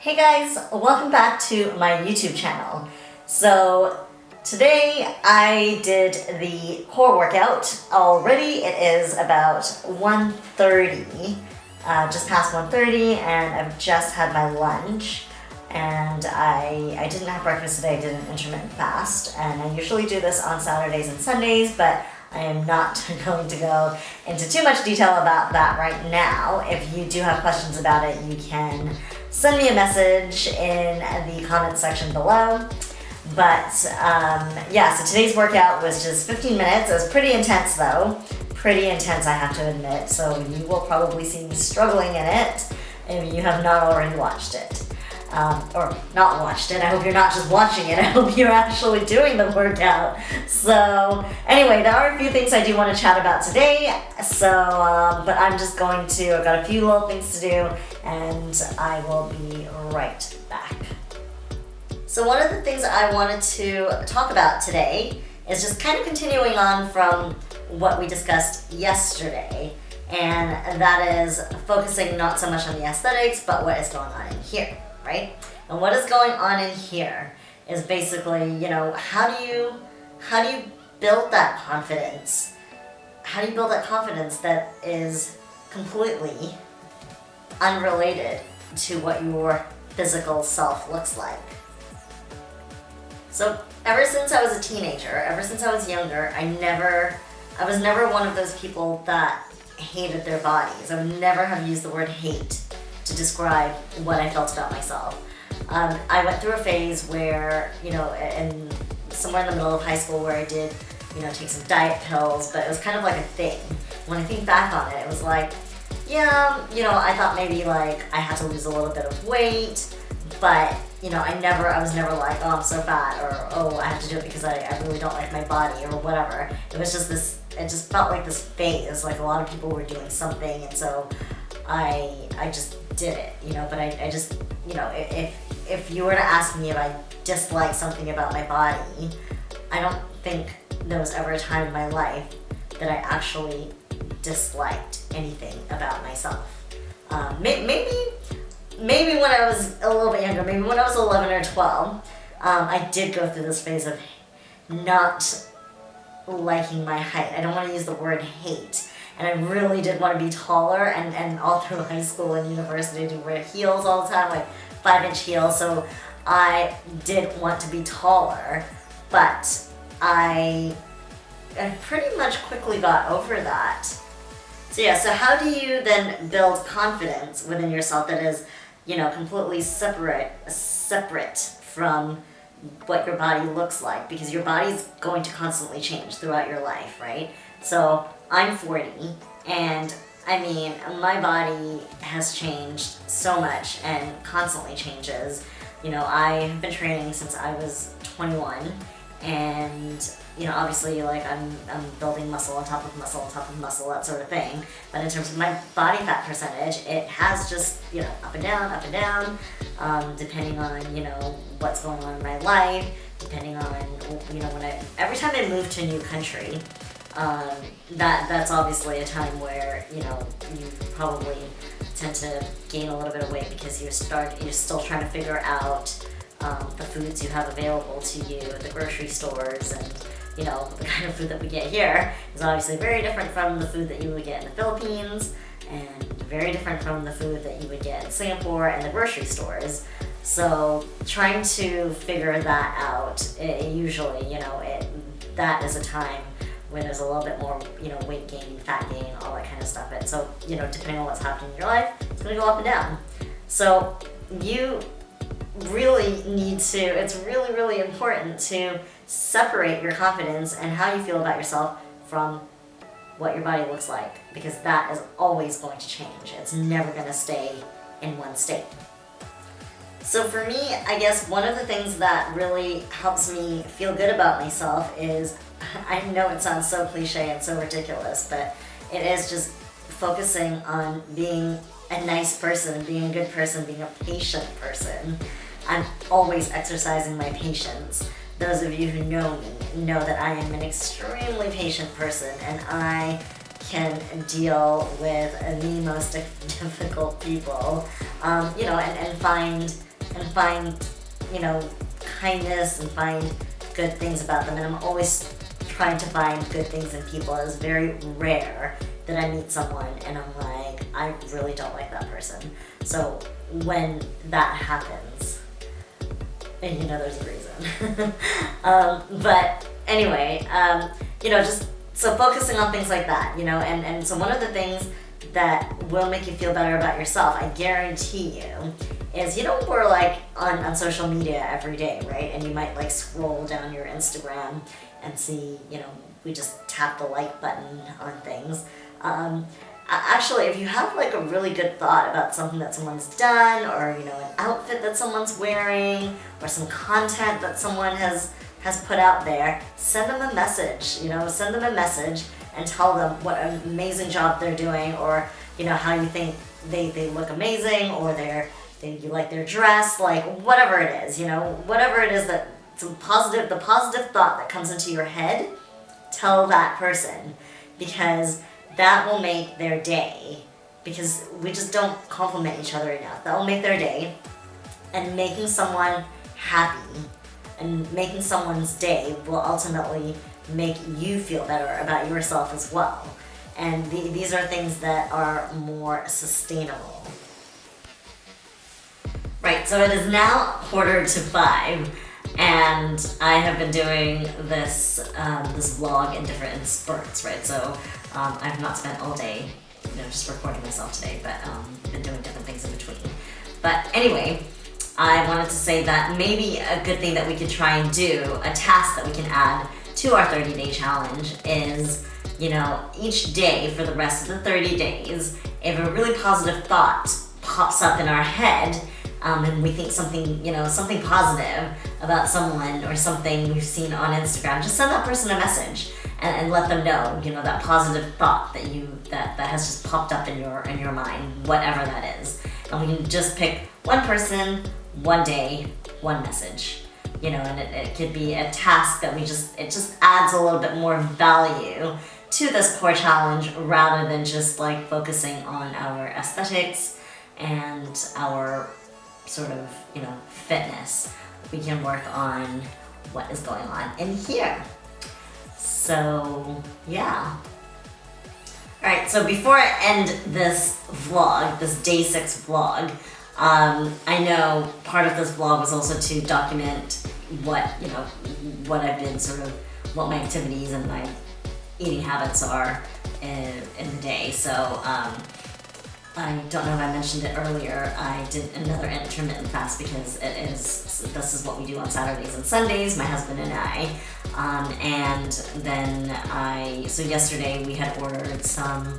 Hey guys, welcome back to my YouTube channel. So today I did the core workout already. It is about 1:30, just past 1:30, and I've just had my lunch. And I didn't have breakfast today. I did an intermittent fast, and I usually do this on Saturdays and Sundays, but I am not going to go into too much detail about that right now. If you do have questions about it, you can send me a message in the comment section below. But yeah, so today's workout was just 15 minutes. It was pretty intense though. Pretty intense, I have to admit. So you will probably see me struggling in it if you have not already watched it. Or not watched it. I hope you're not just watching it. I hope you're actually doing the workout. So anyway, there are a few things I do want to chat about today. So, but I'm just going to, I've got a few little things to do and I will be right back. So one of the things I wanted to talk about today is just kind of continuing on from what we discussed yesterday. And that is focusing not so much on the aesthetics, but what is going on in here. Right? And what is going on in here is basically, you know, how do you build that confidence? How do you build that confidence that is completely unrelated to what your physical self looks like? So ever since I was a teenager, ever since I was younger, I was never one of those people that hated their bodies. I would never have used the word hate to describe what I felt about myself. I went through a phase where, you know, and somewhere in the middle of high school where I did, you know, take some diet pills, but it was kind of like a thing. When I think back on it, it was like, yeah, you know, I thought maybe like I had to lose a little bit of weight, but, you know, I was never like, oh, I'm so fat, or oh, I have to do it because I really don't like my body, or whatever. It was just this, it just felt like this phase, like a lot of people were doing something, and so I just did it, you know, but I just, you know, if you were to ask me if I dislike something about my body, I don't think there was ever a time in my life that I actually disliked anything about myself. Maybe when I was a little bit younger, maybe when I was 11 or 12, I did go through this phase of not liking my height. I don't want to use the word hate. And I really did want to be taller, and all through high school and university I did wear heels all the time, like 5-inch heels, so I did want to be taller, but I pretty much quickly got over that. So yeah, so how do you then build confidence within yourself that is, you know, completely separate from what your body looks like, because your body's going to constantly change throughout your life, right? So I'm 40, and I mean, my body has changed so much and constantly changes. You know, I have been training since I was 21, and, you know, obviously, like, I'm building muscle on top of muscle on top of muscle, that sort of thing. But in terms of my body fat percentage, it has just, you know, up and down, depending on, you know, what's going on in my life, depending on, you know, every time I move to a new country, that's obviously a time where, you know, you probably tend to gain a little bit of weight because you're still trying to figure out the foods you have available to you at the grocery stores, and, you know, the kind of food that we get here is obviously very different from the food that you would get in the Philippines, and very different from the food that you would get in Singapore and the grocery stores. So trying to figure that out, usually, you know, that is a time when there's a little bit more, you know, weight gain, fat gain, all that kind of stuff. And so, you know, depending on what's happening in your life, it's going to go up and down. So you really need to, it's really, really important to separate your confidence and how you feel about yourself from what your body looks like, because that is always going to change. It's never going to stay in one state. So for me, I guess one of the things that really helps me feel good about myself is, I know it sounds so cliche and so ridiculous, but it is just focusing on being a nice person, being a good person, being a patient person. I'm always exercising my patience. Those of you who know me know that I am an extremely patient person, and I can deal with the most difficult people, you know, and find and find, you know, kindness and find good things about them. And I'm always trying to find good things in people. It's very rare that I meet someone and I'm like, I really don't like that person. So when that happens, and you know there's a reason. But anyway, you know, just so focusing on things like that, you know, and so one of the things that will make you feel better about yourself, I guarantee you, is, you know, we're like on social media every day, right? And you might like scroll down your Instagram and see, you know, we just tap the like button on things. Actually, if you have like a really good thought about something that someone's done, or, you know, an outfit that someone's wearing, or some content that someone has put out there, send them a message, you know, send them a message and tell them what an amazing job they're doing, or, you know, how you think they look amazing, or you like their dress, like whatever it is, you know, whatever it is that the positive thought that comes into your head, tell that person, because that will make their day, because we just don't compliment each other enough. That will make their day, and making someone happy and making someone's day will ultimately make you feel better about yourself as well. And these are things that are more sustainable. Right, so it is now 4:45, and I have been doing this this vlog in different spurts, right? So I have not spent all day, you know, just recording myself today, but been doing different things in between. But anyway, I wanted to say that maybe a good thing that we could try and do, a task that we can add to our 30-day challenge is, you know, each day for the rest of the 30 days, if a really positive thought pops up in our head, and we think something, you know, something positive about someone or something we've seen on Instagram, just send that person a message and let them know, you know, that positive thought that has just popped up in your mind, whatever that is. And we can just pick one person, one day, one message, you know, and it could be a task that it just adds a little bit more value to this core challenge, rather than just like focusing on our aesthetics and our sort of, you know, fitness. We can work on what is going on in here. So yeah. Alright, so before I end this vlog, this day 6 vlog, I know part of this vlog was also to document what, you know, what I've been sort of, what my activities and my eating habits are in the day. So I don't know if I mentioned it earlier, I did another intermittent fast because this is what we do on Saturdays and Sundays, my husband and I. And then so yesterday we had ordered some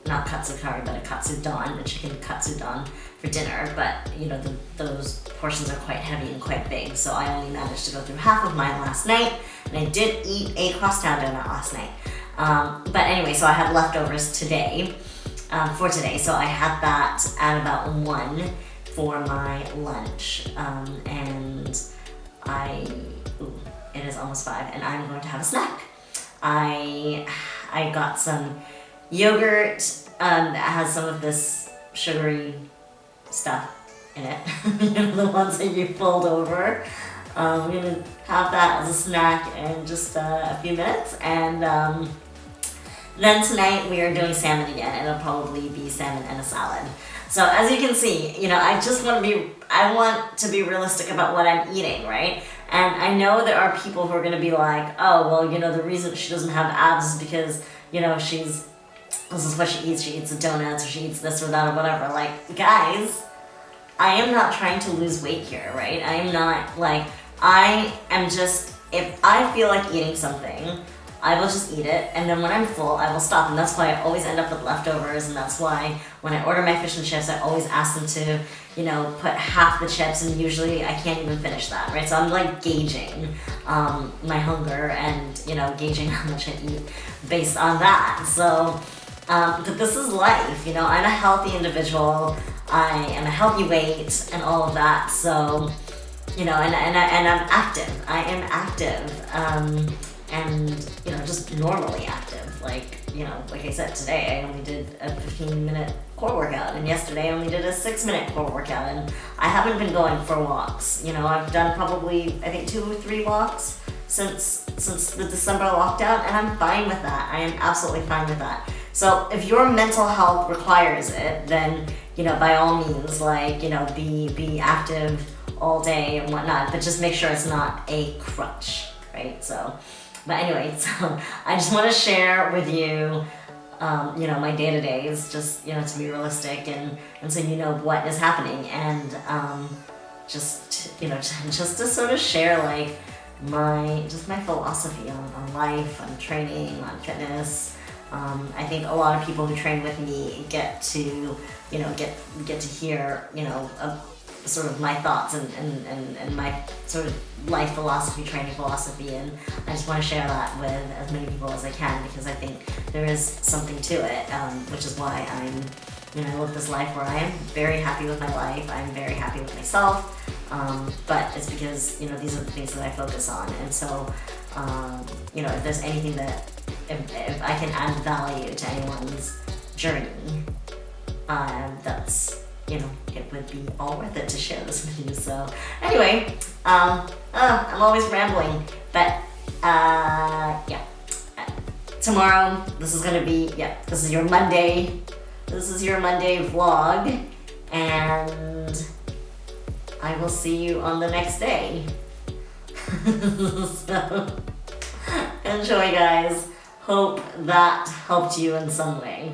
not katsu curry, but a katsudon, a chicken katsudon for dinner. But, you know, those portions are quite heavy and quite big, so I only managed to go through half of mine last night, and I did eat a crosstown donut last night. But anyway, so I had leftovers today, for today, so I had that at about 1 for my lunch, and it is almost 5, and I'm going to have a snack. I got some yogurt that has some of this sugary stuff in it, you know, the ones that you fold over. I'm gonna have that as a snack in just a few minutes, and then tonight we are doing salmon again, and it'll probably be salmon and a salad. So as you can see, you know, I want to be realistic about what I'm eating, right? And I know there are people who are gonna be like, oh, well, you know, the reason she doesn't have abs is because, you know, this is what she eats the donuts, or she eats this or that or whatever. Like, guys, I am not trying to lose weight here, right? I am not, like, I am just, if I feel like eating something, I will just eat it, and then when I'm full, I will stop, and that's why I always end up with leftovers, and that's why when I order my fish and chips, I always ask them to, you know, put half the chips, and usually I can't even finish that, right? So I'm like gauging my hunger and, you know, gauging how much I eat based on that. So, but this is life, you know, I'm a healthy individual, I am a healthy weight, and all of that, so, you know, and I'm active. I am active, and, you know, just normally active. Like, you know, like I said, today I only did a 15-minute core workout, and yesterday I only did a 6-minute core workout, and I haven't been going for walks. You know, I've done probably, I think, 2 or 3 walks since the December lockdown, and I'm fine with that. I am absolutely fine with that. So if your mental health requires it, then, you know, by all means, like, you know, be active all day and whatnot, but just make sure it's not a crutch, right? So, but anyway, so I just want to share with you, you know, my day-to-days, just, you know, to be realistic, and so you know what is happening, and just, you know, just to sort of share, like, my philosophy on life, on training, on fitness. I think a lot of people who train with me get to, you know, get to hear, you know, sort of my thoughts and my sort of life philosophy, training philosophy, and I just want to share that with as many people as I can, because I think there is something to it, which is why I live this life where I am very happy with my life, I'm very happy with myself, but it's because, you know, these are the things that I focus on, and so, you know, if there's anything that, if I can add value to anyone's journey, that's, you know, it would be all worth it to share this with you. So anyway, I'm always rambling, but yeah, tomorrow, this is gonna be, this is your Monday vlog, and I will see you on the next day. So enjoy, guys. Hope that helped you in some way.